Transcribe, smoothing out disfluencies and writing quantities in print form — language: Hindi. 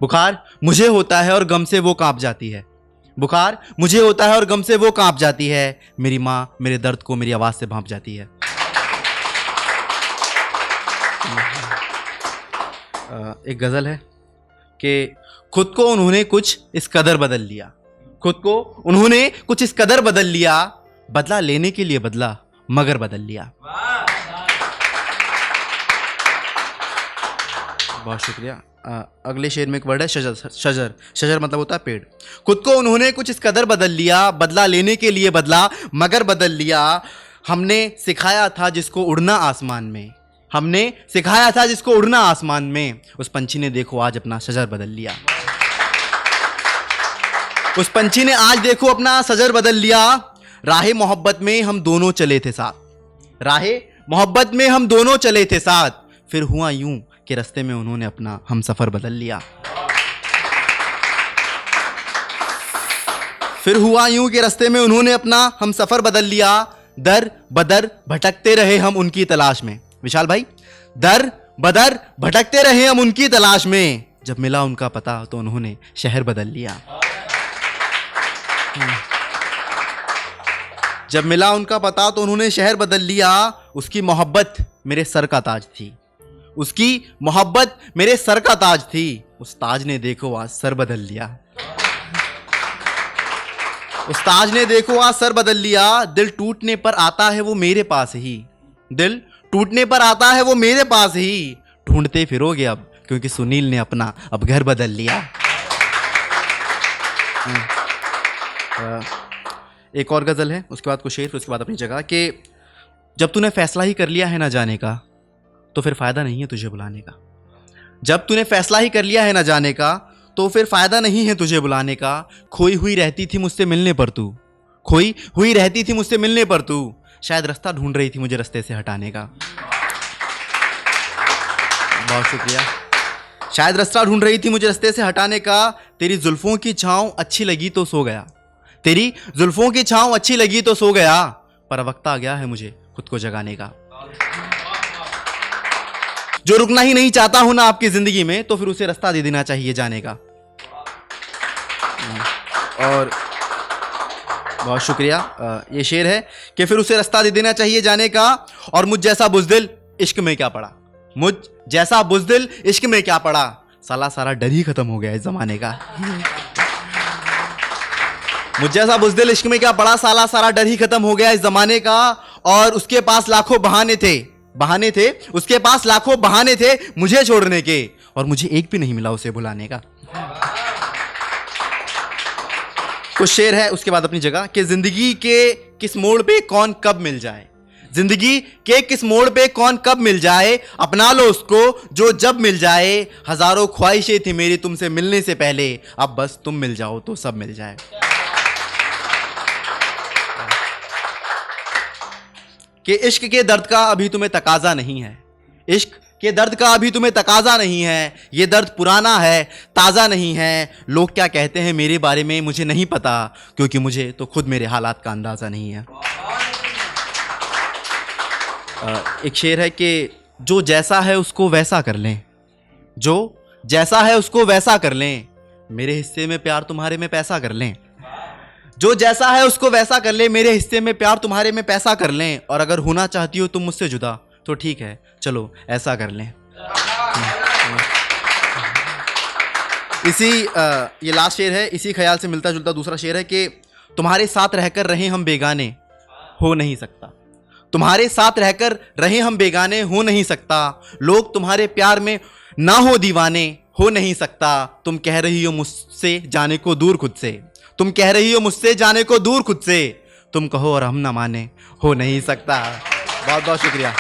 बुखार मुझे होता है और गम से वो कांप जाती है। बुखार मुझे होता है और गम से वो कांप जाती है। मेरी माँ मेरे दर्द को मेरी आवाज़ से भांप जाती है। एक गज़ल है कि खुद को उन्होंने कुछ इस कदर बदल लिया, खुद को उन्होंने कुछ इस कदर बदल लिया, बदला लेने के लिए बदला मगर बदल लिया। बहुत शुक्रिया। अगले शेर में एक वर्ड है शजर। शजर शजर मतलब होता है पेड़। खुद को उन्होंने कुछ इस कदर बदल लिया, बदला लेने के लिए बदला मगर बदल लिया। हमने सिखाया था जिसको उड़ना आसमान में, हमने सिखाया था जिसको उड़ना आसमान में, उस पंछी ने देखो आज अपना शजर बदल लिया। उस पंछी ने आज देखो अपना शजर बदल लिया। राहे मोहब्बत में हम दोनों चले थे साथ, राहे मोहब्बत में हम दोनों चले थे साथ, फिर हुआ यूं कि रास्ते में उन्होंने अपना हम सफर बदल लिया। फिर हुआ यूं कि रास्ते में उन्होंने अपना हम सफर बदल लिया। दर बदर भटकते रहे हम उनकी तलाश में। विशाल भाई, दर बदर भटकते रहे हम उनकी तलाश में, जब मिला उनका पता तो उन्होंने शहर बदल लिया। जब मिला उनका पता तो उन्होंने शहर बदल लिया। उसकी मोहब्बत मेरे सर का ताज थी, उसकी मोहब्बत मेरे सर का ताज थी, उस ताज ने देखो आज सर बदल लिया। उस ताज ने देखो आज सर बदल लिया। दिल टूटने पर आता है वो मेरे पास ही, दिल टूटने पर आता है वो मेरे पास ही, ढूंढते फिरोगे अब क्योंकि सुनील ने अपना अब घर बदल लिया। एक और गजल है, उसके बाद कुछ शेर, उसके बाद अपनी जगह कि जब तूने फैसला ही कर लिया है ना जाने का तो फिर फायदा नहीं है तुझे बुलाने का। जब तूने फैसला ही कर लिया है ना जाने का तो फिर फायदा नहीं है तुझे बुलाने का। खोई हुई रहती थी मुझसे मिलने पर तू, खोई हुई रहती थी मुझसे मिलने पर तू, शायद रास्ता ढूंढ रही थी मुझे रास्ते से हटाने का। बहुत शुक्रिया। शायद रास्ता ढूंढ रही थी मुझे रास्ते से हटाने का। तेरी जुल्फों की छाँव अच्छी लगी तो सो गया, तेरी जुल्फों की छाँव अच्छी लगी तो सो गया, पर वक्त आ गया है मुझे खुद को जगाने का। जो रुकना ही नहीं चाहता हूं ना आपकी जिंदगी में तो फिर उसे रास्ता दे देना चाहिए जाने का। और बहुत शुक्रिया। ये शेर है कि फिर उसे रास्ता दे देना चाहिए जाने का। और मुझ जैसा बुज़दिल इश्क में क्या पड़ा, मुझ जैसा बुज़दिल इश्क में क्या पड़ा, साला सारा डर ही खत्म हो गया इस जमाने का। मुझ जैसा बुज़दिल इश्क में क्या पड़ा, साला सारा डर ही खत्म हो गया इस जमाने का। और उसके पास लाखों बहाने थे, बहाने थे, उसके पास लाखों बहाने थे मुझे छोड़ने के, और मुझे एक भी नहीं मिला उसे भुलाने का। कुछ शेर है उसके बाद अपनी जगह कि जिंदगी के किस मोड़ पे कौन कब मिल जाए, जिंदगी के किस मोड़ पे कौन कब मिल जाए, अपना लो उसको जो जब मिल जाए। हजारों ख्वाहिशें थी मेरी तुमसे मिलने से पहले, अब बस तुम मिल जाओ तो सब मिल जाए। कि इश्क के दर्द का अभी तुम्हें तकाजा नहीं है, इश्क के दर्द का अभी तुम्हें तकाजा नहीं है, ये दर्द पुराना है ताज़ा नहीं है। लोग क्या कहते हैं मेरे बारे में मुझे नहीं पता, क्योंकि मुझे तो खुद मेरे हालात का अंदाज़ा नहीं है। एक शेर है कि जो जैसा है उसको वैसा कर लें, जो जैसा है उसको वैसा कर लें, मेरे हिस्से में प्यार तुम्हारे में पैसा कर लें। जो जैसा है उसको वैसा कर ले, मेरे हिस्से में प्यार तुम्हारे में पैसा कर लें। और अगर होना चाहती हो तुम मुझसे जुदा तो ठीक है चलो ऐसा कर लें। इसी ये लास्ट शेर है, इसी ख्याल से मिलता जुलता दूसरा शेर है कि तुम्हारे साथ रहकर रहे हम बेगाने हो नहीं सकता, तुम्हारे साथ रहकर रहे हम बेगाने हो नहीं सकता। लोग तुम्हारे प्यार में ना हो दीवाने हो नहीं सकता। तुम कह रही हो मुझसे जाने को दूर खुद से, तुम कह रही हो मुझसे जाने को दूर खुद से, तुम कहो और हम ना माने हो नहीं सकता। बहुत बहुत शुक्रिया।